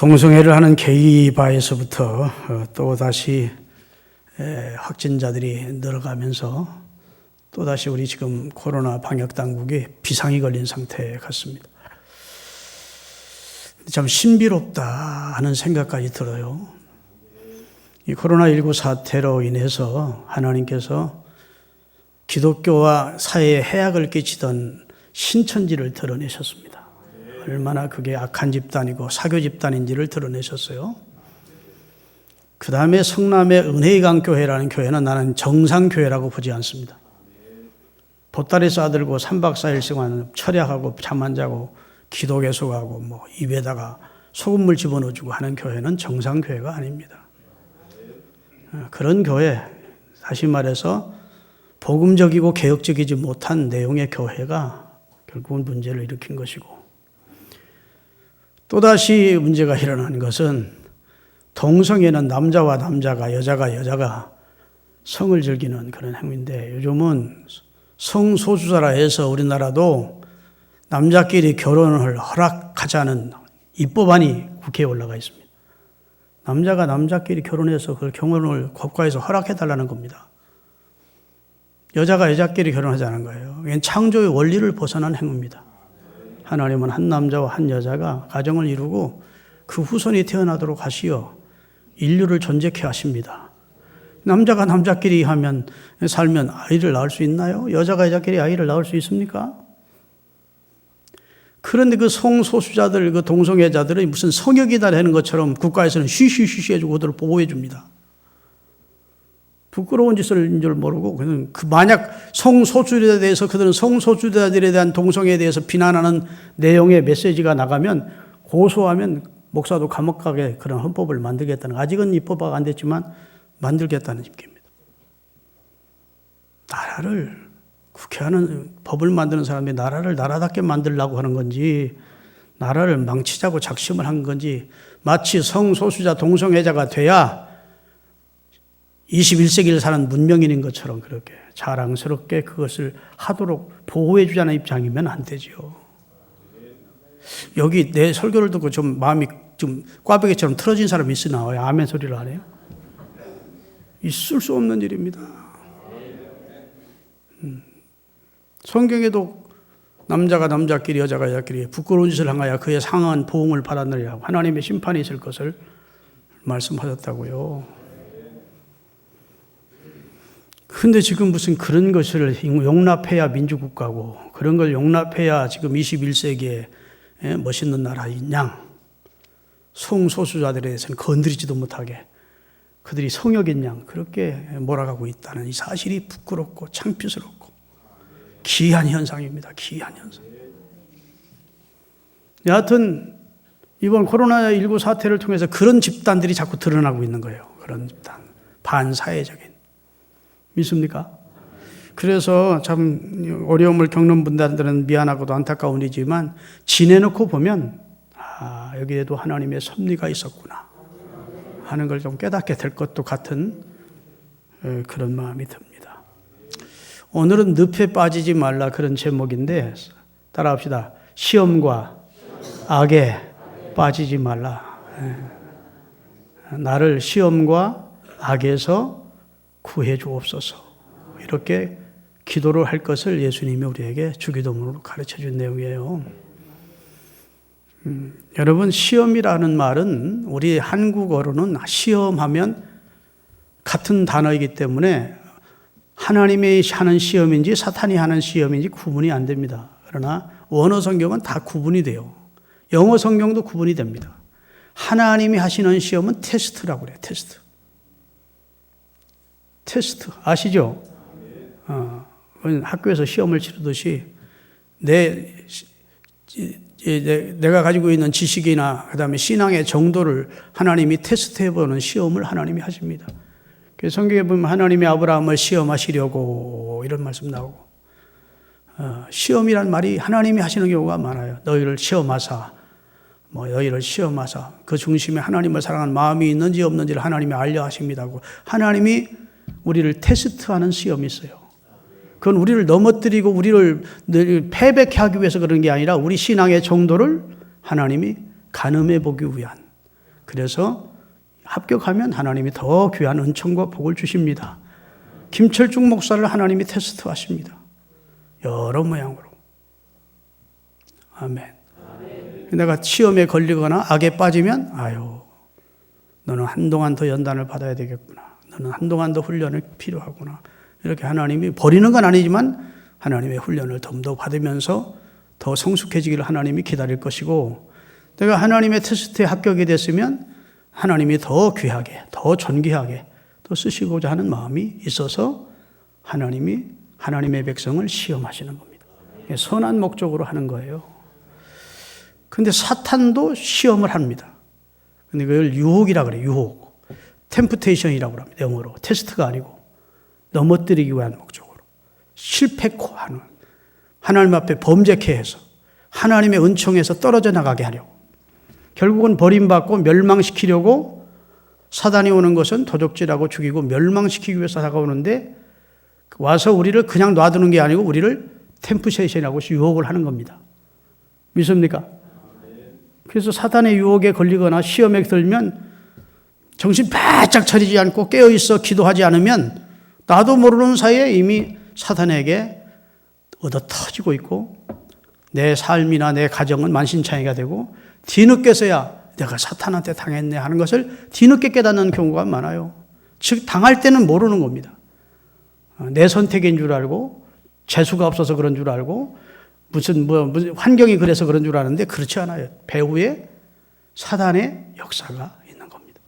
동성애를 하는 게이바에서부터 또다시 확진자들이 늘어가면서 또다시 우리 지금 코로나 방역 당국이 비상이 걸린 상태 같습니다. 참 신비롭다 하는 생각까지 들어요. 이 코로나19 사태로 인해서 하나님께서 기독교와 사회에 해악을 끼치던 신천지를 드러내셨습니다. 얼마나 그게 악한 집단이고 사교 집단인지를 드러내셨어요. 그 다음에 성남의 은혜의 강교회라는 교회는 나는 정상교회라고 보지 않습니다. 보따리 싸들고 3박 4일씩만 철야하고 잠 안 자고 기도 계속하고 입에다가 소금물 집어넣어주고 하는 교회는 정상교회가 아닙니다. 그런 교회, 다시 말해서 복음적이고 개혁적이지 못한 내용의 교회가 결국은 문제를 일으킨 것이고, 또다시 문제가 일어난 것은 동성애는 남자와 남자가, 여자가 여자가 성을 즐기는 그런 행위인데, 요즘은 성소수자라 해서 우리나라도 남자끼리 결혼을 허락하자는 입법안이 국회에 올라가 있습니다. 남자가 남자끼리 결혼해서 그 결혼을 국가에서 허락해달라는 겁니다. 여자가 여자끼리 결혼하자는 거예요. 이건 창조의 원리를 벗어난 행위입니다. 하나님은 한 남자와 한 여자가 가정을 이루고 그 후손이 태어나도록 하시어 인류를 존재케 하십니다. 남자가 남자끼리 살면 아이를 낳을 수 있나요? 여자가 여자끼리 아이를 낳을 수 있습니까? 그런데 그 성소수자들, 그 동성애자들이 무슨 성역이다 하는 것처럼 국가에서는 쉬쉬쉬쉬 해주고 그들을 보호해 줍니다. 부끄러운 짓을 줄 모르고 그냥 만약 성소수자들에 대해서 그들은 성소수자들에 대한 동성애에 대해서 비난하는 내용의 메시지가 나가면 고소하면 목사도 감옥 가게 그런 헌법을 만들겠다는, 아직은 입법화가 안 됐지만 만들겠다는 입기입니다. 나라를 국회하는 법을 만드는 사람이 나라를 나라답게 만들려고 하는 건지 나라를 망치자고 작심을 한 건지, 마치 성소수자 동성애자가 돼야 21세기를 사는 문명인인 것처럼 그렇게 자랑스럽게 그것을 하도록 보호해 주자는 입장이면 안 되죠. 여기 내 설교를 듣고 좀 마음이 좀 꽈배기처럼 틀어진 사람이 있으나 왜 아멘 소리를 안 해요? 있을 수 없는 일입니다. 성경에도 남자가 남자끼리 여자가 여자끼리 부끄러운 짓을 행하여 그의 상한 보응을 받았느니라 하나님의 심판이 있을 것을 말씀하셨다고요. 근데 지금 무슨 그런 것을 용납해야 민주국가고 그런 걸 용납해야 지금 21세기에 멋있는 나라인 양, 성소수자들에 대해서는 건드리지도 못하게 그들이 성역인 양 그렇게 몰아가고 있다는 이 사실이 부끄럽고 창피스럽고 기이한 현상입니다. 기이한 현상. 여하튼 이번 코로나19 사태를 통해서 그런 집단들이 자꾸 드러나고 있는 거예요. 그런 집단, 반사회적인. 믿습니까? 그래서 참 어려움을 겪는 분들은 미안하고도 안타까운 일이지만 지내놓고 보면 여기에도 하나님의 섭리가 있었구나 하는 걸 좀 깨닫게 될 것도 같은 그런 마음이 듭니다. 오늘은 늪에 빠지지 말라 그런 제목인데 따라합시다. 시험과 악에 빠지지 말라. 나를 시험과 악에서 구해 주옵소서. 이렇게 기도를 할 것을 예수님이 우리에게 주기도문으로 가르쳐 준 내용이에요. 여러분, 시험이라는 말은 우리 한국어로는 시험하면 같은 단어이기 때문에 하나님이 하는 시험인지 사탄이 하는 시험인지 구분이 안 됩니다. 그러나 원어 성경은 다 구분이 돼요. 영어 성경도 구분이 됩니다. 하나님이 하시는 시험은 테스트라고 그래요. 테스트 아시죠? 학교에서 시험을 치르듯이 내가 가지고 있는 지식이나 그다음에 신앙의 정도를 하나님이 테스트해보는 시험을 하나님이 하십니다. 그래서 성경에 보면 하나님이 아브라함을 시험하시려고 이런 말씀 나오고, 시험이란 말이 하나님이 하시는 경우가 많아요. 너희를 시험하사 그 중심에 하나님을 사랑하는 마음이 있는지 없는지를 하나님이 알려 하십니다고. 하나님이 우리를 테스트하는 시험이 있어요. 그건 우리를 넘어뜨리고 우리를 패배케 하기 위해서 그런 게 아니라 우리 신앙의 정도를 하나님이 가늠해 보기 위한 그래서 합격하면 하나님이 더 귀한 은총과 복을 주십니다. 김철중 목사를 하나님이 테스트하십니다. 여러 모양으로. 아멘. 내가 시험에 걸리거나 악에 빠지면 너는 한동안 더 연단을 받아야 되겠구나. 너는 한동안 더 훈련이 필요하구나. 이렇게 하나님이 버리는 건 아니지만 하나님의 훈련을 좀 더 받으면서 더 성숙해지기를 하나님이 기다릴 것이고, 내가 하나님의 테스트에 합격이 됐으면 하나님이 더 귀하게, 더 존귀하게 또 쓰시고자 하는 마음이 있어서 하나님이 하나님의 백성을 시험하시는 겁니다. 선한 목적으로 하는 거예요. 근데 사탄도 시험을 합니다. 근데 그걸 유혹이라고 그래요. 유혹. 템프테이션이라고 합니다. 영어로. 테스트가 아니고 넘어뜨리기 위한 목적으로. 실패코 하는. 하나님 앞에 범죄케 해서 하나님의 은총에서 떨어져 나가게 하려고. 결국은 버림받고 멸망시키려고 사단이 오는 것은 도적질하고 죽이고 멸망시키기 위해서 다가오는데, 와서 우리를 그냥 놔두는 게 아니고 우리를 템프테이션이라고 유혹을 하는 겁니다. 믿습니까? 그래서 사단의 유혹에 걸리거나 시험에 들면 정신 바짝 차리지 않고 깨어있어 기도하지 않으면 나도 모르는 사이에 이미 사단에게 얻어 터지고 있고, 내 삶이나 내 가정은 만신창이가 되고, 뒤늦게서야 내가 사탄한테 당했네 하는 것을 뒤늦게 깨닫는 경우가 많아요. 즉 당할 때는 모르는 겁니다. 내 선택인 줄 알고, 재수가 없어서 그런 줄 알고, 무슨 환경이 그래서 그런 줄 아는데 그렇지 않아요. 배후에 사단의 역사가 있는 겁니다.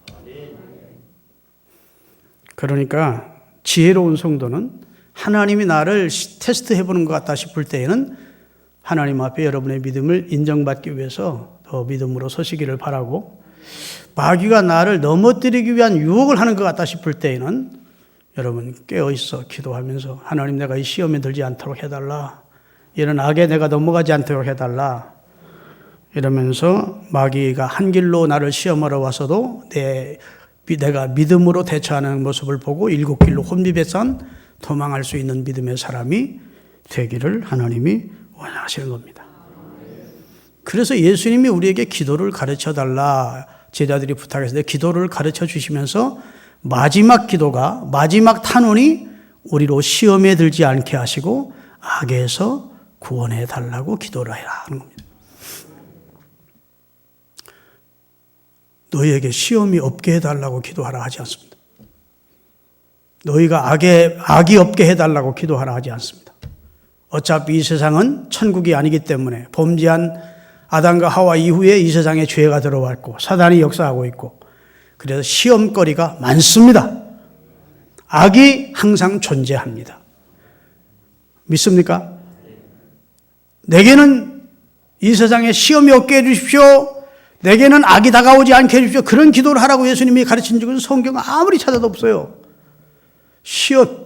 그러니까 지혜로운 성도는 하나님이 나를 테스트해보는 것 같다 싶을 때에는 하나님 앞에 여러분의 믿음을 인정받기 위해서 더 믿음으로 서시기를 바라고, 마귀가 나를 넘어뜨리기 위한 유혹을 하는 것 같다 싶을 때에는 여러분 깨어있어 기도하면서 하나님, 내가 이 시험에 들지 않도록 해달라. 이런 악에 내가 넘어가지 않도록 해달라. 이러면서 마귀가 한 길로 나를 시험하러 와서도 내가 믿음으로 대처하는 모습을 보고 일곱 길로 혼비백산 도망할 수 있는 믿음의 사람이 되기를 하나님이 원하시는 겁니다. 그래서 예수님이 우리에게 기도를 가르쳐달라 제자들이 부탁했을 때 기도를 가르쳐 주시면서 마지막 기도가, 마지막 탄원이 우리로 시험에 들지 않게 하시고 악에서 구원해 달라고 기도를 해라 하는 겁니다. 너희에게 시험이 없게 해달라고 기도하라 하지 않습니다. 너희가 악이 없게 해달라고 기도하라 하지 않습니다. 어차피 이 세상은 천국이 아니기 때문에 범죄한 아담과 하와 이후에 이 세상에 죄가 들어왔고 사단이 역사하고 있고, 그래서 시험거리가 많습니다. 악이 항상 존재합니다. 믿습니까? 내게는 이 세상에 시험이 없게 해주십시오. 내게는 악이 다가오지 않게 해주십시오. 그런 기도를 하라고 예수님이 가르친 적은 성경 아무리 찾아도 없어요. 시험이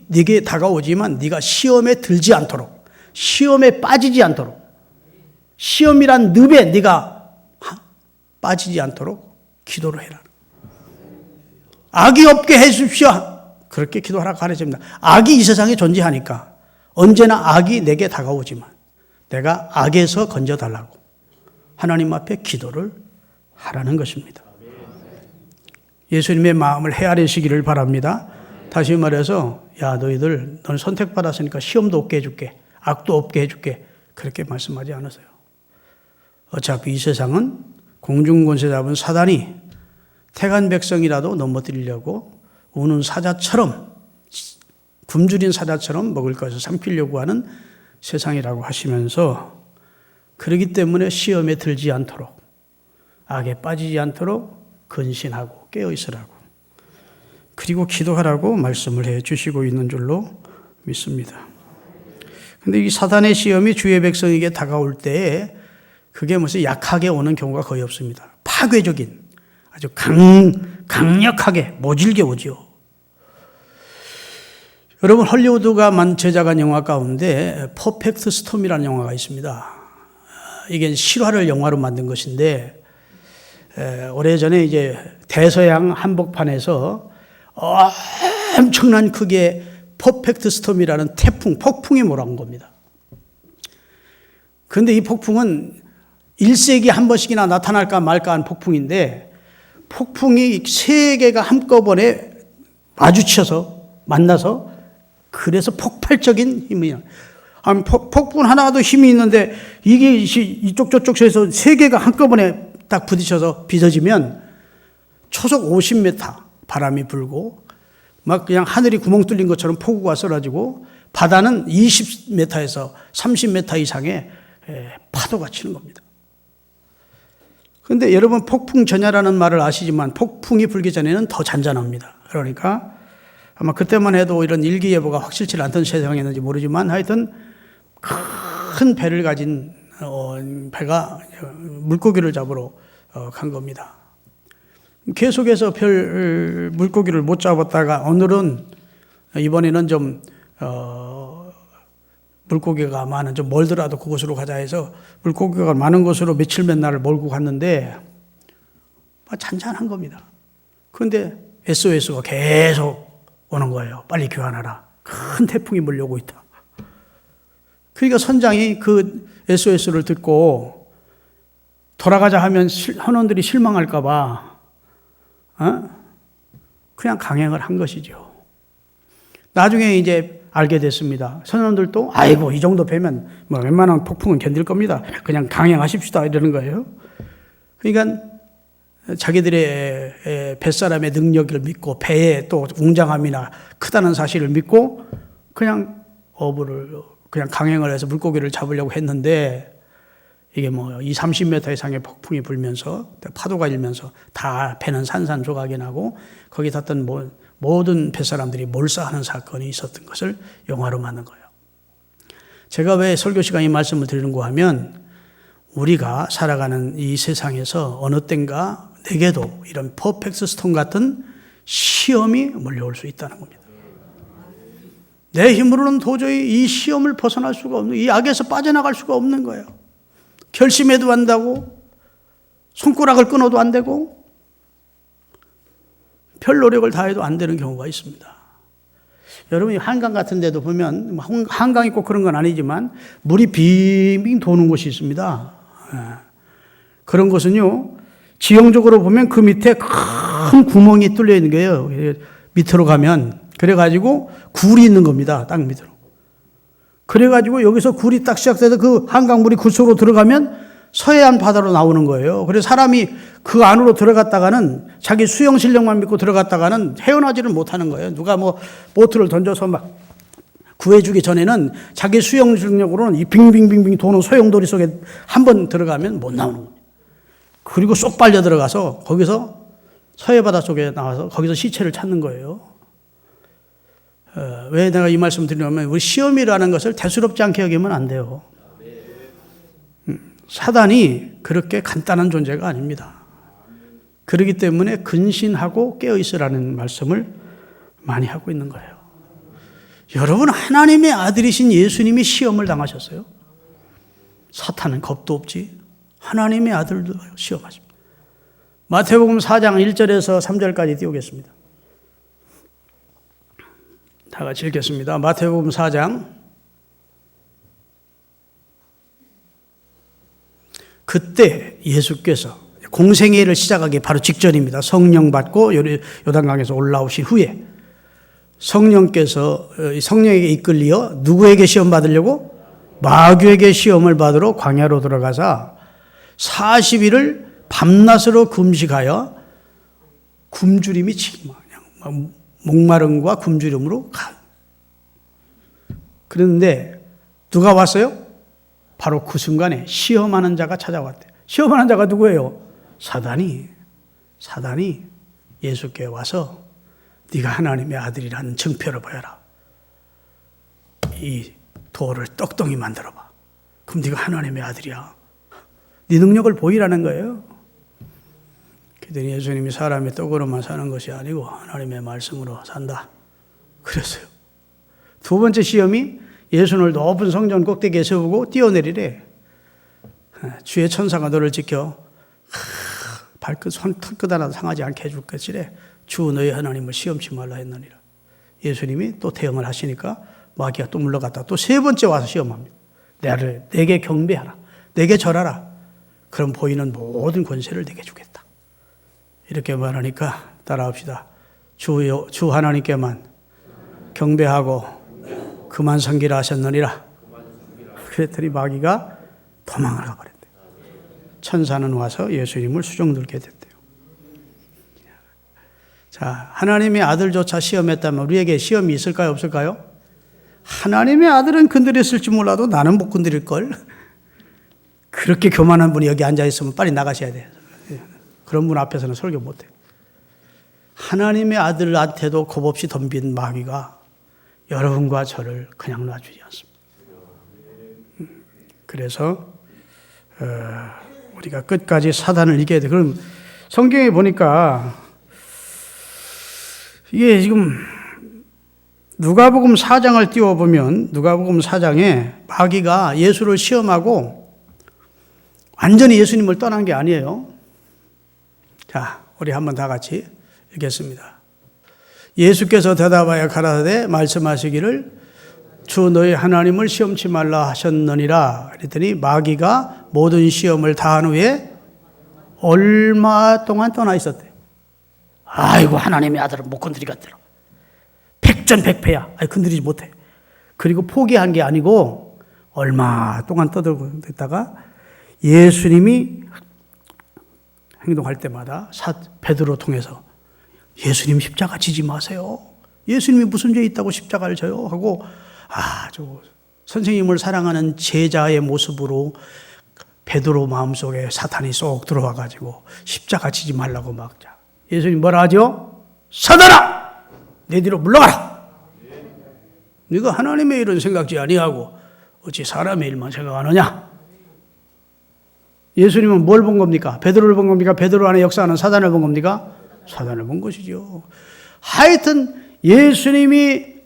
네게 다가오지만 네가 시험에 들지 않도록, 시험에 빠지지 않도록, 시험이란 늪에 네가 빠지지 않도록 기도를 해라. 악이 없게 해주십시오. 그렇게 기도하라고 가르칩니다. 악이 이 세상에 존재하니까 언제나 악이 내게 다가오지만 내가 악에서 건져달라고 하나님 앞에 기도를 하라는 것입니다. 예수님의 마음을 헤아리시기를 바랍니다. 다시 말해서 너희들 너는 선택받았으니까 시험도 없게 해줄게, 악도 없게 해줄게, 그렇게 말씀하지 않으세요. 어차피 이 세상은 공중권세 잡은 사단이 택한 백성이라도 넘어뜨리려고 우는 사자처럼, 굶주린 사자처럼 먹을 것을 삼키려고 하는 세상이라고 하시면서, 그렇기 때문에 시험에 들지 않도록, 악에 빠지지 않도록 근신하고 깨어있으라고, 그리고 기도하라고 말씀을 해 주시고 있는 줄로 믿습니다. 그런데 이 사단의 시험이 주의 백성에게 다가올 때에 그게 무슨 약하게 오는 경우가 거의 없습니다. 파괴적인, 아주 강력하게 모질게 오죠. 여러분, 헐리우드가 제작한 영화 가운데 퍼펙트 스톰이라는 영화가 있습니다. 이게 실화를 영화로 만든 것인데, 오래전에 이제 대서양 한복판에서 엄청난 크기의 퍼펙트 스톰이라는 폭풍이 몰아온 겁니다. 그런데 이 폭풍은 1세기에 한 번씩이나 나타날까 말까 한 폭풍인데, 폭풍이 세 개가 한꺼번에 마주쳐서 만나서 그래서 폭발적인 힘이야. 폭풍 하나도 힘이 있는데 이게 이쪽 저쪽에서 세 개가 한꺼번에 딱 부딪혀서 빚어지면 초속 50m 바람이 불고 막 그냥 하늘이 구멍 뚫린 것처럼 폭우가 쏟아지고 바다는 20m에서 30m 이상의 파도가 치는 겁니다. 그런데 여러분 폭풍 전야라는 말을 아시지만 폭풍이 불기 전에는 더 잔잔합니다. 그러니까 아마 그때만 해도 이런 일기예보가 확실치 않던 세상이었는지 모르지만 하여튼 큰 배를 가진 배가 물고기를 잡으러 간 겁니다. 계속해서 물고기를 못 잡았다가 오늘은 이번에는 좀 물고기가 많은 좀 멀더라도 그곳으로 가자 해서 물고기가 많은 곳으로 며칠 몇 날을 몰고 갔는데 잔잔한 겁니다. 그런데 SOS가 계속 오는 거예요. 빨리 교환하라. 큰 태풍이 몰려오고 있다. 그러니까 선장이 그 SOS를 듣고 돌아가자 하면 헌원들이 실망할까 봐 그냥 강행을 한 것이죠. 나중에 이제 알게 됐습니다. 선원들도 아이고 이 정도 배면 뭐 웬만한 폭풍은 견딜 겁니다. 그냥 강행하십시다 이러는 거예요. 그러니까 자기들의 뱃사람의 능력을 믿고 배의 또 웅장함이나 크다는 사실을 믿고 그냥 그냥 강행을 해서 물고기를 잡으려고 했는데 이게 뭐 30m 이상의 폭풍이 불면서 파도가 일면서 다 배는 산산조각이 나고 거기 탔던 모든 뱃사람들이 몰사하는 사건이 있었던 것을 영화로 만든 거예요. 제가 왜 설교 시간에 이 말씀을 드리는가 하면 우리가 살아가는 이 세상에서 어느 땐가 내게도 이런 퍼펙트 스톰 같은 시험이 몰려올 수 있다는 겁니다. 내 힘으로는 도저히 이 시험을 벗어날 수가 없는, 이 악에서 빠져나갈 수가 없는 거예요. 결심해도 안 되고 손가락을 끊어도 안 되고 별 노력을 다해도 안 되는 경우가 있습니다. 여러분이 한강 같은 데도 보면 한강이 꼭 그런 건 아니지만 물이 빙빙 도는 곳이 있습니다. 그런 곳은요 지형적으로 보면 그 밑에 큰 구멍이 뚫려 있는 거예요. 밑으로 가면 그래가지고 굴이 있는 겁니다. 땅 밑으로. 그래가지고 여기서 굴이 딱 시작돼서 그 한강물이 그 속으로 들어가면 서해안 바다로 나오는 거예요. 그래서 사람이 그 안으로 들어갔다가는 자기 수영 실력만 믿고 들어갔다가는 헤어나지를 못하는 거예요. 누가 뭐 보트를 던져서 막 구해주기 전에는 자기 수영 실력으로는 이 빙빙빙빙 도는 소용돌이 속에 한번 들어가면 못 나오는 겁니다. 그리고 쏙 빨려 들어가서 거기서 서해바다 속에 나와서 거기서 시체를 찾는 거예요. 왜 내가 이 말씀 드리냐면 우리 시험이라는 것을 대수롭지 않게 여기면 안 돼요. 사단이 그렇게 간단한 존재가 아닙니다. 그렇기 때문에 근신하고 깨어있으라는 말씀을 많이 하고 있는 거예요. 여러분 하나님의 아들이신 예수님이 시험을 당하셨어요. 사탄은 겁도 없지. 하나님의 아들도 시험하십니다. 마태복음 4장 1절에서 3절까지 띄우겠습니다. 다 같이 읽겠습니다. 마태복음 4장. 그때 예수께서 공생애를 시작하기 바로 직전입니다. 성령 받고 요단강에서 올라오신 후에 성령에게 이끌리어 누구에게 시험 받으려고? 마귀에게 시험을 받으러 광야로 들어가사 40일을 밤낮으로 금식하여 굶주림이 치기 그냥 목마름과 굶주림으로 가. 그런데 누가 왔어요? 바로 그 순간에 시험하는 자가 찾아왔대요. 시험하는 자가 누구예요? 사단이 예수께 와서 네가 하나님의 아들이라는 증표를 보여라. 이 돌을 떡덩이 만들어봐. 그럼 네가 하나님의 아들이야. 네 능력을 보이라는 거예요. 그랬더니 예수님이 사람이 떡으로만 사는 것이 아니고 하나님의 말씀으로 산다. 그랬어요. 두 번째 시험이 예수를 높은 성전 꼭대기에 세우고 뛰어내리래. 주의 천사가 너를 지켜 발끝 손끝 하나 상하지 않게 해줄 것이래. 주 너의 하나님을 시험치 말라 했느니라. 예수님이 또 대응을 하시니까 마귀가 또 물러갔다. 또 세 번째 와서 시험합니다. 내게 경배하라. 내게 절하라. 그럼 보이는 모든 권세를 내게 주겠다. 이렇게 말하니까 따라합시다. 주 하나님께만 경배하고 그만 섬기라 하셨느니라. 그랬더니 마귀가 도망을 가버렸대요. 천사는 와서 예수님을 수종들게 됐대요. 자, 하나님의 아들조차 시험했다면 우리에게 시험이 있을까요, 없을까요? 하나님의 아들은 건드렸을지 몰라도 나는 못 건드릴걸. 그렇게 교만한 분이 여기 앉아있으면 빨리 나가셔야 돼요. 그런 분 앞에서는 설교 못해요. 하나님의 아들한테도 겁없이 덤빈 마귀가 여러분과 저를 그냥 놔주지 않습니다. 그래서 우리가 끝까지 사단을 이겨야 돼. 그럼 성경에 보니까 이게 지금 누가복음 4장을 띄워보면 누가복음 4장에 마귀가 예수를 시험하고 완전히 예수님을 떠난 게 아니에요. 자, 우리 한번 다 같이 읽겠습니다. 예수께서 대답하여 가라사대 말씀하시기를 주 너희 하나님을 시험치 말라 하셨느니라. 그랬더니 마귀가 모든 시험을 다한 후에 얼마 동안 떠나 있었대. 아이고 하나님의 아들은 못 건드리겠더라. 백전백패야. 아니 건드리지 못해. 그리고 포기한 게 아니고 얼마 동안 떠들고 있다가 예수님이 행동할 때마다 베드로 통해서 예수님 십자가 지지 마세요. 예수님이 무슨 죄 있다고 십자가를 져요? 하고 아주 선생님을 사랑하는 제자의 모습으로 베드로 마음속에 사탄이 쏙 들어와 가지고 십자가 지지 말라고 막 예수님 뭐라 하죠? 사단아! 내 뒤로 물러가라! 네가 하나님의 일은 생각지 아니하고 어찌 사람의 일만 생각하느냐? 예수님은 뭘 본 겁니까? 베드로를 본 겁니까? 베드로 안에 역사하는 사단을 본 겁니까? 사단을 본 것이죠. 하여튼 예수님이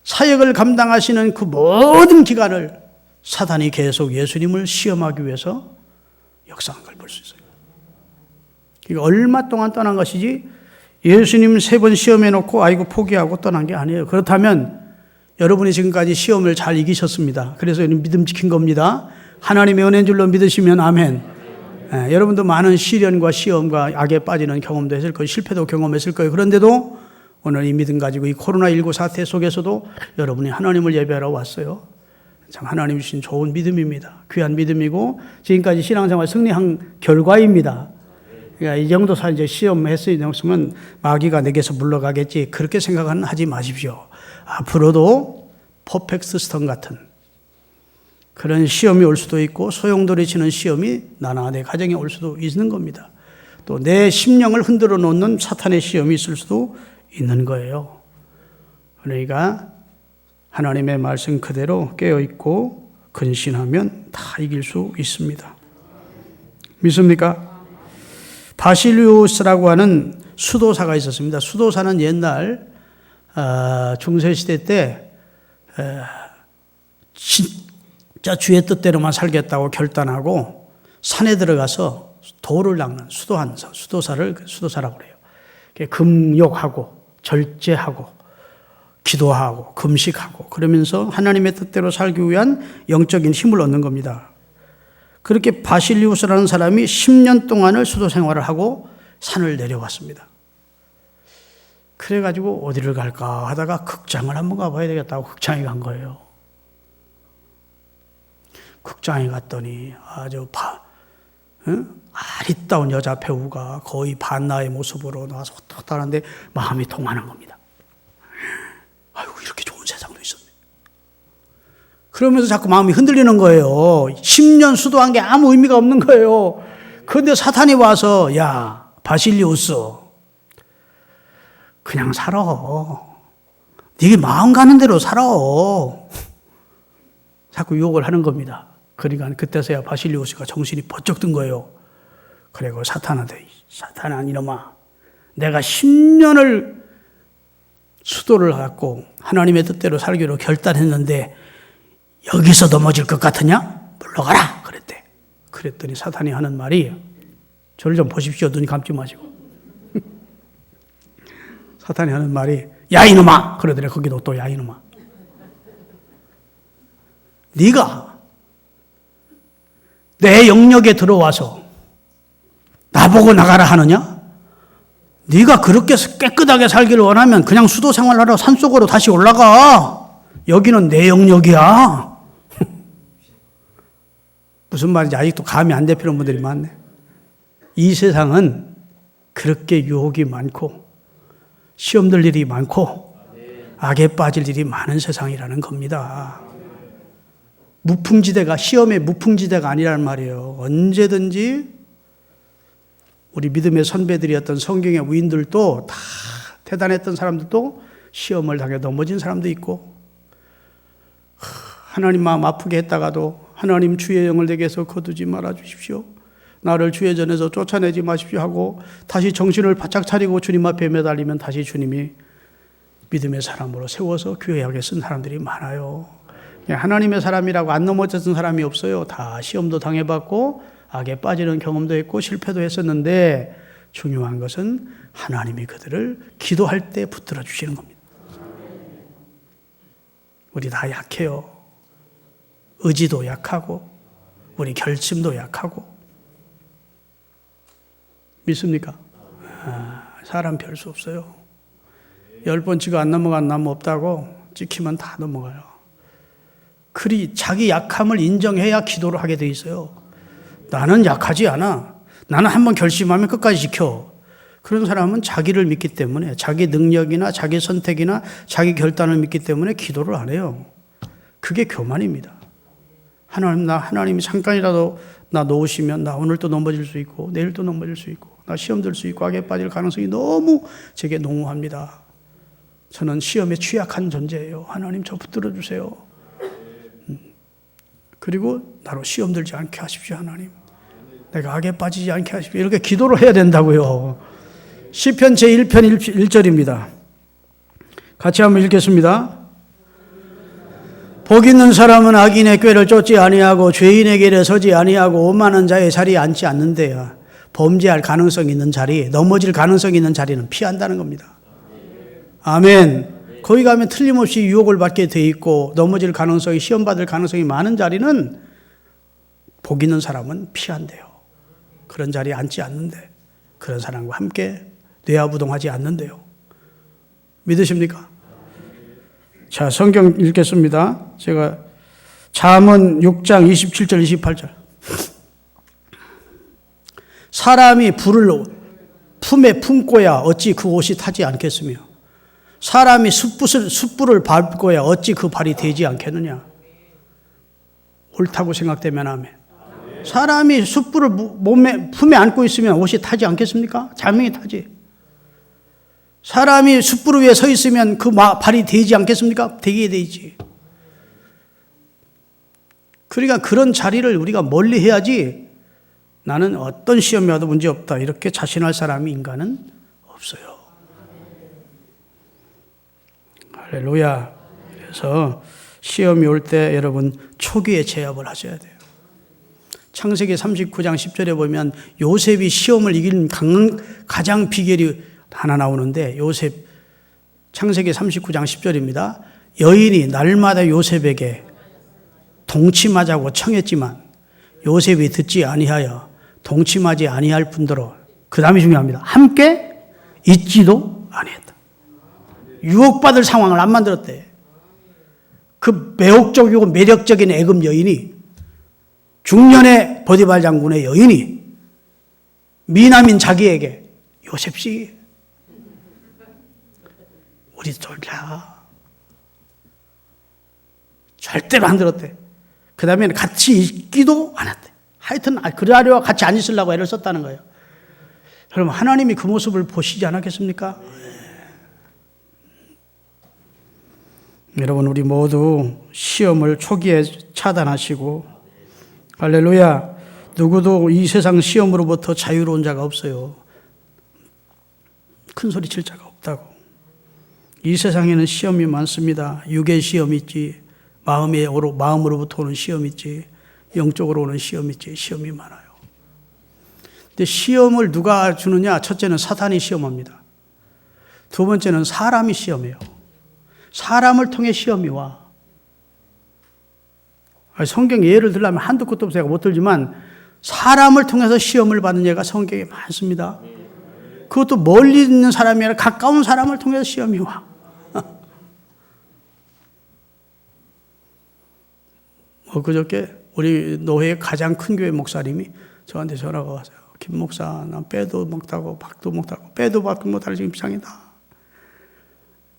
사역을 감당하시는 그 모든 기간을 사단이 계속 예수님을 시험하기 위해서 역사한 걸 볼 수 있어요. 그러니까 얼마 동안 떠난 것이지 예수님 3번 시험해 놓고 아이고 포기하고 떠난 게 아니에요. 그렇다면 여러분이 지금까지 시험을 잘 이기셨습니다. 그래서 믿음 지킨 겁니다. 하나님의 은혜인 줄로 믿으시면 아멘. 여러분도 많은 시련과 시험과 악에 빠지는 경험도 했을 거예요. 실패도 경험했을 거예요. 그런데도 오늘 이 믿음 가지고 이 코로나19 사태 속에서도 여러분이 하나님을 예배하러 왔어요. 참 하나님 주신 좋은 믿음입니다. 귀한 믿음이고 지금까지 신앙생활 승리한 결과입니다. 그러니까 이 정도 이제 시험했으면 마귀가 내게서 물러가겠지 그렇게 생각은 하지 마십시오. 앞으로도 퍼펙트 스톰 같은 그런 시험이 올 수도 있고 소용돌이 치는 시험이 나나 내 가정에 올 수도 있는 겁니다. 또 내 심령을 흔들어 놓는 사탄의 시험이 있을 수도 있는 거예요. 그러니까 하나님의 말씀 그대로 깨어있고 근신하면 다 이길 수 있습니다. 믿습니까? 바실리우스라고 하는 수도사가 있었습니다. 수도사는 옛날 중세시대 때 진짜 주의 뜻대로만 살겠다고 결단하고 산에 들어가서 돌을 닦는 수도사를 수도사라고 그래요. 금욕하고 절제하고 기도하고 금식하고 그러면서 하나님의 뜻대로 살기 위한 영적인 힘을 얻는 겁니다. 그렇게 바실리우스라는 사람이 10년 동안을 수도 생활을 하고 산을 내려왔습니다. 그래가지고 어디를 갈까 하다가 극장을 한번 가봐야 되겠다고 극장에 간 거예요. 극장에 갔더니 아주 아리따운 여자 배우가 거의 반나의 모습으로 나와서 왔다 하는데 마음이 통하는 겁니다. 아이고 이렇게 좋은 세상도 있었네. 그러면서 자꾸 마음이 흔들리는 거예요. 10년 수도한 게 아무 의미가 없는 거예요. 그런데 사탄이 와서 야 바실리우스 그냥 살아. 네게 마음 가는 대로 살아. 자꾸 유혹을 하는 겁니다. 그러니까 그때서야 바실리우스가 정신이 번쩍 든 거예요. 그리고 사탄한테 사탄아 이놈아 내가 10년을 수도를 갖고 하나님의 뜻대로 살기로 결단했는데 여기서 넘어질 것 같으냐? 물러가라 그랬대. 그랬더니 사탄이 하는 말이 저를 좀 보십시오. 눈 감지 마시고 사탄이 하는 말이 야 이놈아 그러더래. 거기도 또 야 이놈아 내 영역에 들어와서 나보고 나가라 하느냐? 네가 그렇게 깨끗하게 살기를 원하면 그냥 수도 생활하러 산속으로 다시 올라가. 여기는 내 영역이야. 무슨 말인지 아직도 감이 안 잡히는 분들이 많네. 이 세상은 그렇게 유혹이 많고 시험 들 일이 많고 악에 빠질 일이 많은 세상이라는 겁니다. 무풍지대가, 시험의 무풍지대가 아니라는 말이에요. 언제든지 우리 믿음의 선배들이었던 성경의 위인들도 다 대단했던 사람들도 시험을 당해 넘어진 사람도 있고, 하나님 마음 아프게 했다가도 하나님 주의 영을 내게 해서 거두지 말아 주십시오. 나를 주의 전에서 쫓아내지 마십시오 하고 다시 정신을 바짝 차리고 주님 앞에 매달리면 다시 주님이 믿음의 사람으로 세워서 귀하게 쓴 사람들이 많아요. 하나님의 사람이라고 안 넘어졌던 사람이 없어요. 다 시험도 당해봤고 악에 빠지는 경험도 했고 실패도 했었는데 중요한 것은 하나님이 그들을 기도할 때 붙들어 주시는 겁니다. 우리 다 약해요. 의지도 약하고 우리 결심도 약하고. 믿습니까? 사람 별 수 없어요. 10번 찍어 안 넘어간 나무 없다고 찍히면 다 넘어가요. 그리 자기 약함을 인정해야 기도를 하게 돼 있어요. 나는 약하지 않아. 나는 한번 결심하면 끝까지 지켜. 그런 사람은 자기를 믿기 때문에, 자기 능력이나 자기 선택이나 자기 결단을 믿기 때문에 기도를 안 해요. 그게 교만입니다. 하나님이 잠깐이라도 나 놓으시면 나 오늘 또 넘어질 수 있고 내일 또 넘어질 수 있고 나 시험 들 수 있고 악에 빠질 가능성이 너무 제게 농후합니다. 저는 시험에 취약한 존재예요. 하나님 저 붙들어 주세요. 그리고 나로 시험 들지 않게 하십시오. 하나님 내가 악에 빠지지 않게 하십시오. 이렇게 기도를 해야 된다고요. 시편 제1편 1절입니다. 같이 한번 읽겠습니다. 복 있는 사람은 악인의 꾀를 쫓지 아니하고 죄인의 길에 서지 아니하고 오만한 자의 자리에 앉지 않는데요. 범죄할 가능성이 있는 자리, 넘어질 가능성이 있는 자리는 피한다는 겁니다. 아멘. 거기 가면 틀림없이 유혹을 받게 돼 있고 넘어질 가능성이, 시험 받을 가능성이 많은 자리는 복 있는 사람은 피한대요. 그런 자리에 앉지 않는데, 그런 사람과 함께 뇌아부동하지 않는데요. 믿으십니까? 자, 성경 읽겠습니다. 제가 잠언 6장 27절 28절. 사람이 불을 품에 품고야 어찌 그 옷이 타지 않겠으며 사람이 숯불을 밟고야 어찌 그 발이 되지 않겠느냐. 옳다고 생각되면 아멘. 사람이 숯불을 품에 안고 있으면 옷이 타지 않겠습니까? 자명이 타지. 사람이 숯불 위에 서 있으면 그 발이 되지 않겠습니까? 되게 되지. 그러니까 그런 자리를 우리가 멀리 해야지 나는 어떤 시험이 와도 문제없다 이렇게 자신할 사람이 인간은 없어요. 할렐루야. 그래서 시험이 올 때 여러분 초기에 제압을 하셔야 돼요. 창세기 39장 10절에 보면 요셉이 시험을 이기는 가장 비결이 하나 나오는데, 요셉 창세기 39장 10절입니다. 여인이 날마다 요셉에게 동침하자고 청했지만 요셉이 듣지 아니하여 동침하지 아니할 뿐더러, 그 다음이 중요합니다. 함께 있지도 아니했다. 유혹받을 상황을 안 만들었대. 그 매혹적이고 매력적인 애굽 여인이, 중년의 보디발 장군의 여인이 미남인 자기에게 요셉씨 우리 졸라 절대로 안 들었대. 그 다음에는 같이 있기도 안 했대. 하여튼 그러려고 같이 안 있으려고 애를 썼다는 거예요. 여러분 하나님이 그 모습을 보시지 않았겠습니까? 여러분 우리 모두 시험을 초기에 차단하시고, 할렐루야, 누구도 이 세상 시험으로부터 자유로운 자가 없어요. 큰 소리 칠 자가 없다고. 이 세상에는 시험이 많습니다. 육의 시험이 있지, 마음으로부터 오는 시험이 있지, 영적으로 오는 시험이 있지, 시험이 많아요. 근데 시험을 누가 주느냐? 첫째는 사탄이 시험합니다. 두 번째는 사람이 시험해요. 사람을 통해 시험이 와. 성경 예를 들려면 한두 끝도 없어요. 못 들지만 사람을 통해서 시험을 받는 예가 성경에 많습니다. 그것도 멀리 있는 사람이 아니라 가까운 사람을 통해서 시험이 와. 그저께 우리 노회의 가장 큰 교회 목사님이 저한테 전화가 왔어요. 김 목사, 난 빼도 먹다고 박도 못하고 빼도 박도 못할 지금 입장이다.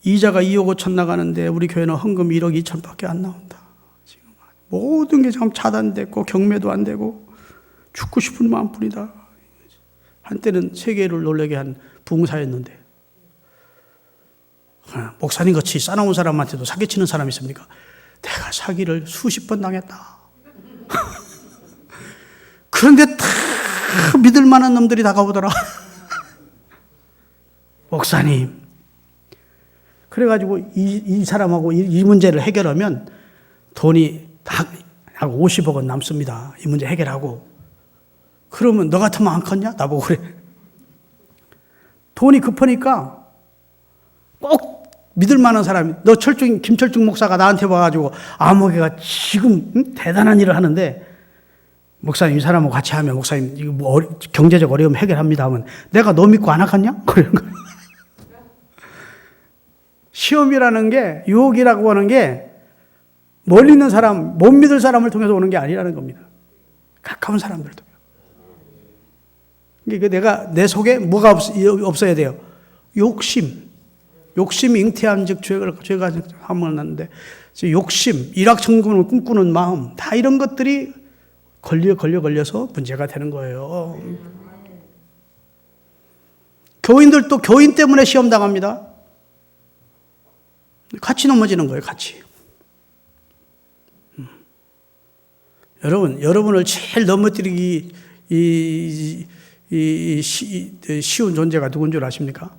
이자가 2억 5천 나가는데 우리 교회는 헌금 1억 2천밖에 안 나온다. 지금 모든 게 지금 차단됐고 경매도 안 되고 죽고 싶은 마음뿐이다. 한때는 세계를 놀라게 한 부흥사였는데 목사님 같이 싸나운 사람한테도 사기치는 사람이 있습니까? 내가 사기를 수십 번 당했다. 그런데 다 믿을 만한 놈들이 다가오더라. 목사님. 그래가지고 이 사람하고 이 문제를 해결하면 돈이 약 50억 원 남습니다. 이 문제 해결하고. 그러면 너 같으면 안 컸냐? 나보고 그래. 돈이 급하니까 꼭 믿을 만한 사람이, 너 김철중 목사가 나한테 와가지고 아무개가 지금 대단한 일을 하는데 목사님 이 사람하고 같이 하면 목사님 이거 뭐 경제적 어려움 해결합니다 하면 내가 너 믿고 안 하겠냐? 그러는 거야. 시험이라는 게, 유혹이라고 하는 게 멀리 있는 사람, 못 믿을 사람을 통해서 오는 게 아니라는 겁니다. 가까운 사람들 통해서. 그러니까 내가 내 속에 뭐가 없어야 돼요? 욕심이 잉태한 즉 죄가 하물었는데 욕심, 일확천금을 꿈꾸는 마음, 다 이런 것들이 걸려서 문제가 되는 거예요. 교인들도 교인 때문에 시험 당합니다. 같이 넘어지는 거예요, 같이. 여러분을 제일 넘어뜨리기 쉬운 존재가 누군 줄 아십니까?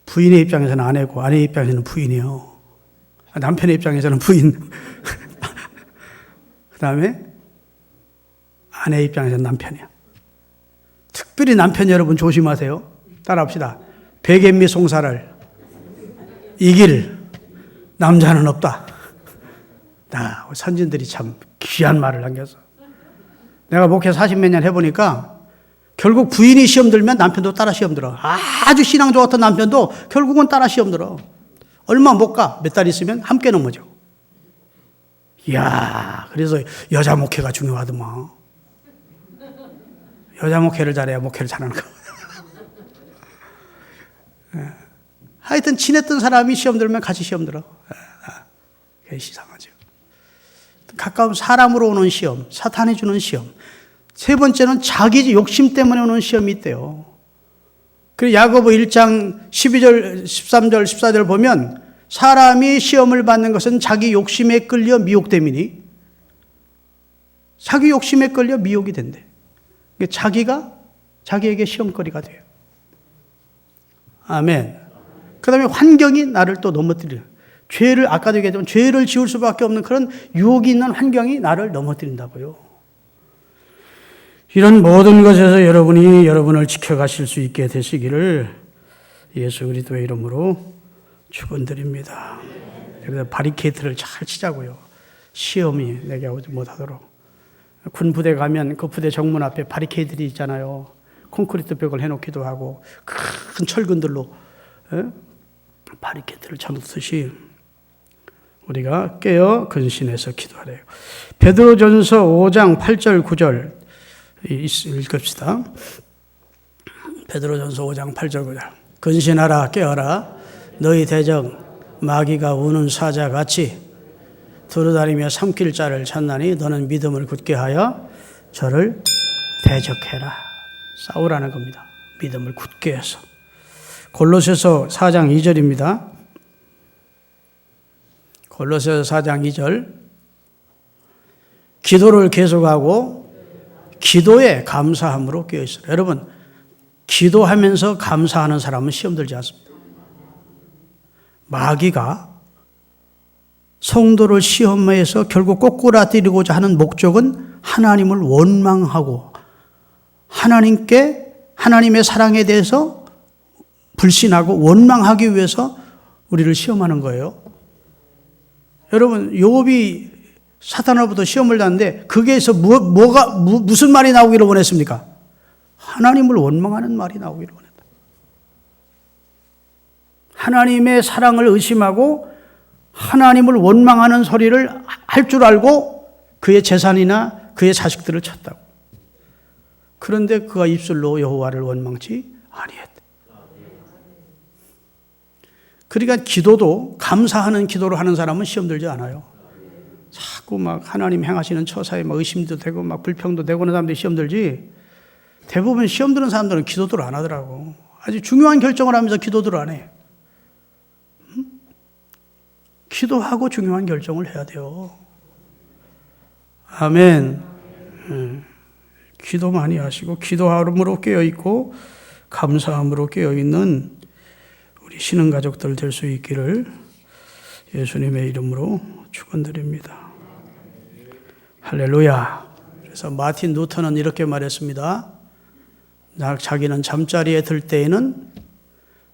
부인의 입장에서는 아내고 아내의 입장에서는 부인이에요. 남편의 입장에서는 부인. 그 다음에 아내의 입장에서는 남편이야. 특별히 남편 여러분 조심하세요. 따라합시다. 백엠미 송사를 이길 남자는 없다. 선진들이 참 귀한 말을 남겼어. 내가 목회 40몇 년 해보니까 결국 부인이 시험 들면 남편도 따라 시험 들어. 아주 신앙 좋았던 남편도 결국은 따라 시험 들어. 얼마 못 가. 몇 달 있으면 함께 넘어져. 이야, 그래서 여자 목회가 중요하더만. 여자 목회를 잘해야 목회를 잘하는 거. 하여튼 친했던 사람이 시험 들면 같이 시험 들어. 그게 이상하죠. 가까운 사람으로 오는 시험, 사탄이 주는 시험. 세 번째는 자기 욕심 때문에 오는 시험이 있대요. 그리고 야고보 1장 12절, 13절, 14절 보면 사람이 시험을 받는 것은 자기 욕심에 끌려 미혹됨이니 자기 욕심에 끌려 미혹이 된대. 자기가 자기에게 시험거리가 돼요. 아멘. 그 다음에 환경이 나를 또 넘어뜨려. 죄를, 아까도 얘기했지만 죄를 지을 수밖에 없는 그런 유혹이 있는 환경이 나를 넘어뜨린다고요. 이런 모든 것에서 여러분이 여러분을 지켜가실 수 있게 되시기를 예수 그리스도의 이름으로 축원드립니다. 그래서 바리케이트를 잘 치자고요. 시험이 내게 오지 못하도록. 군 부대 가면 그 부대 정문 앞에 바리케이트들이 있잖아요. 콘크리트 벽을 해놓기도 하고 큰 철근들로 바리케이트를 쳐놓듯이 우리가 깨어 근신해서 기도하래요. 베드로전서 5장 8절 9절 읽읍시다. 베드로전서 5장 8절 9절. 근신하라 깨어라 너희 대적 마귀가 우는 사자같이 두루다니며 삼킬 자를 찾나니 너는 믿음을 굳게 하여 저를 대적해라. 싸우라는 겁니다. 믿음을 굳게 해서. 골로새서 4장 2절입니다. 골로새서 4장 2절. 기도를 계속하고 기도에 감사함으로 깨어있으라. 여러분, 기도하면서 감사하는 사람은 시험 들지 않습니다. 마귀가 성도를 시험해서 결국 꼬꾸라뜨리고자 하는 목적은 하나님을 원망하고 하나님의 사랑에 대해서 불신하고 원망하기 위해서 우리를 시험하는 거예요. 여러분, 욥이 사탄으로부터 시험을 당하는데 거기에서 무슨 말이 나오기를 원했습니까? 하나님을 원망하는 말이 나오기를 원했다. 하나님의 사랑을 의심하고 하나님을 원망하는 소리를 할 줄 알고 그의 재산이나 그의 자식들을 쳤다고. 그런데 그가 입술로 여호와를 원망치 아니했다. 그러니까 기도도 감사하는 기도를 하는 사람은 시험 들지 않아요. 자꾸 막 하나님 행하시는 처사에 막 의심도 되고 막 불평도 되고 하는 사람들이 시험 들지, 대부분 시험 드는 사람들은 기도들을 안 하더라고. 아주 중요한 결정을 하면서 기도들을 안 해. 기도하고 중요한 결정을 해야 돼요. 아멘. 기도 많이 하시고 기도함으로 깨어있고 감사함으로 깨어있는 우리 신앙가족들 될 수 있기를 예수님의 이름으로 축원드립니다. 할렐루야. 그래서 마틴 루터는 이렇게 말했습니다. 자기는 잠자리에 들 때에는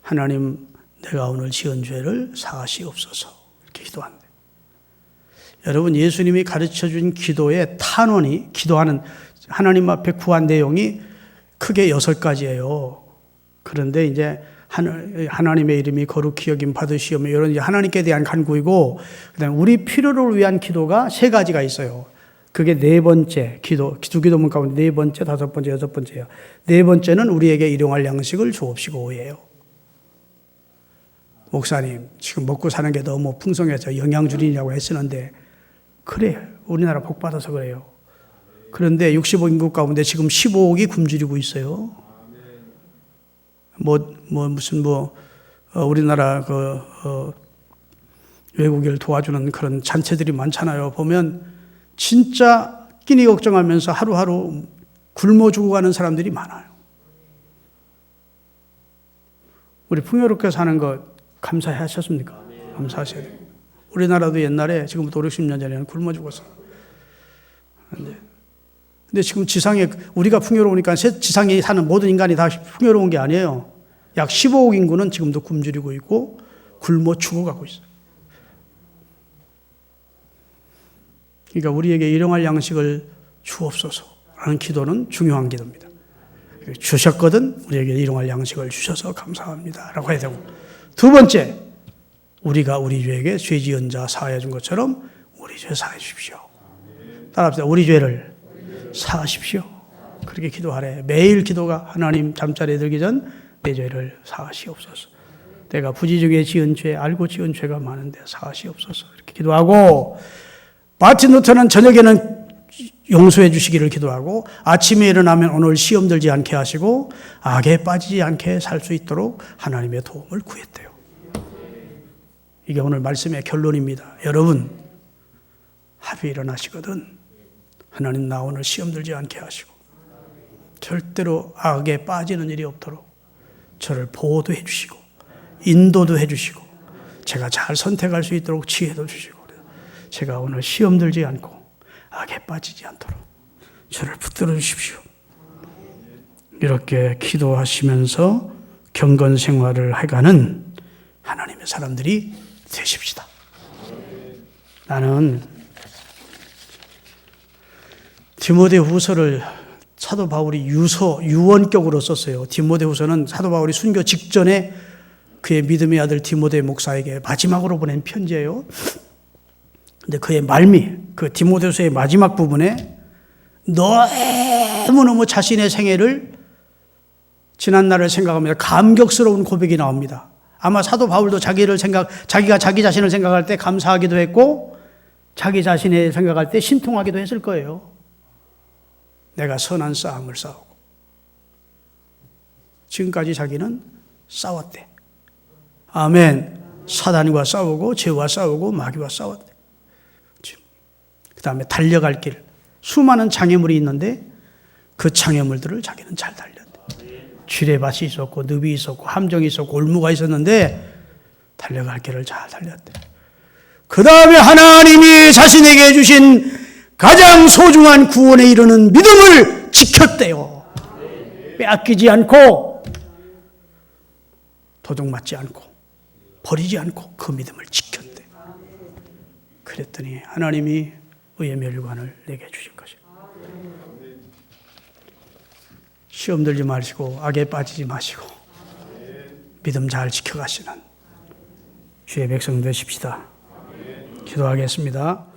하나님, 내가 오늘 지은 죄를 사하시옵소서 이렇게 기도한대. 여러분, 예수님이 가르쳐준 기도의 탄원이, 기도하는 하나님 앞에 구한 내용이 크게 6가지예요. 그런데 이제 하나님의 이름이 거룩히 여김 받으시오며 이런 이제 하나님께 대한 간구이고, 그다음에 우리 필요를 위한 기도가 3가지가 있어요. 그게 4번째 기도, 두 기도문 가운데 4번째, 5번째, 6번째예요. 4번째는 우리에게 일용할 양식을 주옵시고예요. 목사님, 지금 먹고 사는 게 너무 풍성해서 영양 줄이냐고 했었는데, 그래, 우리나라 복 받아서 그래요. 그런데 65억 인구 가운데 지금 15억이 굶주리고 있어요. 우리나라 외국인을 도와주는 그런 잔체들이 많잖아요. 보면 진짜 끼니 걱정하면서 하루하루 굶어 죽어가는 사람들이 많아요. 우리 풍요롭게 사는 거 감사해 하셨습니까? 감사하셔야 돼요. 우리나라도 옛날에 지금부터 5, 60년 전에는 굶어 죽었어요. 근데 지금 지상에 우리가 풍요로우니까 지상에 사는 모든 인간이 다 풍요로운 게 아니에요. 약 15억 인구는 지금도 굶주리고 있고 굶어 죽어가고 있어요. 그러니까 우리에게 일용할 양식을 주옵소서라는 기도는 중요한 기도입니다. 주셨거든 우리에게 일용할 양식을 주셔서 감사합니다 라고 해야 되고, 2번째, 우리가 우리 죄에게 죄 지은 자 사하여 준 것처럼 우리 죄 사하여 주십시오. 따라합시다. 우리 죄를 사하십시오. 그렇게 기도하래. 매일 기도가 하나님, 잠자리에 들기 전 내 죄를 사하시옵소서. 내가 부지 중에 지은 죄, 알고 지은 죄가 많은데 사하시옵소서. 이렇게 기도하고, 마틴 루터는 저녁에는 용서해 주시기를 기도하고, 아침에 일어나면 오늘 시험 들지 않게 하시고 악에 빠지지 않게 살 수 있도록 하나님의 도움을 구했대요. 이게 오늘 말씀의 결론입니다. 여러분, 하루에 일어나시거든 하나님, 나 오늘 시험 들지 않게 하시고 절대로 악에 빠지는 일이 없도록 저를 보호도 해주시고 인도도 해주시고 제가 잘 선택할 수 있도록 지혜도 주시고, 제가 오늘 시험 들지 않고 악에 빠지지 않도록 저를 붙들어 주십시오. 이렇게 기도하시면서 경건 생활을 해가는 하나님의 사람들이 되십시다. 나는 디모데후서를 사도 바울이 유언격으로 썼어요. 디모데후서는 사도 바울이 순교 직전에 그의 믿음의 아들 디모데 목사에게 마지막으로 보낸 편지예요. 근데 그의 말미, 그 디모데후서의 마지막 부분에 너무너무 자신의 생애를, 지난날을 생각하면서 감격스러운 고백이 나옵니다. 아마 사도 바울도 자기가 자기 자신을 생각할 때 감사하기도 했고, 자기 자신을 생각할 때 신통하기도 했을 거예요. 내가 선한 싸움을 싸우고. 지금까지 자기는 싸웠대. 아멘. 사단과 싸우고 죄와 싸우고 마귀와 싸웠대. 그 다음에 달려갈 길, 수많은 장애물이 있는데 그 장애물들을 자기는 잘 달렸대. 쥐레밭이 있었고 늪이 있었고 함정이 있었고 올무가 있었는데 달려갈 길을 잘 달렸대. 그 다음에 하나님이 자신에게 주신 가장 소중한 구원에 이르는 믿음을 지켰대요. 빼앗기지 않고 도둑맞지 않고 버리지 않고 그 믿음을 지켰대. 그랬더니 하나님이 의의 멸류관을 내게 주실 것이요. 시험 들지 마시고 악에 빠지지 마시고 믿음 잘 지켜가시는 주의 백성 되십시다. 기도하겠습니다.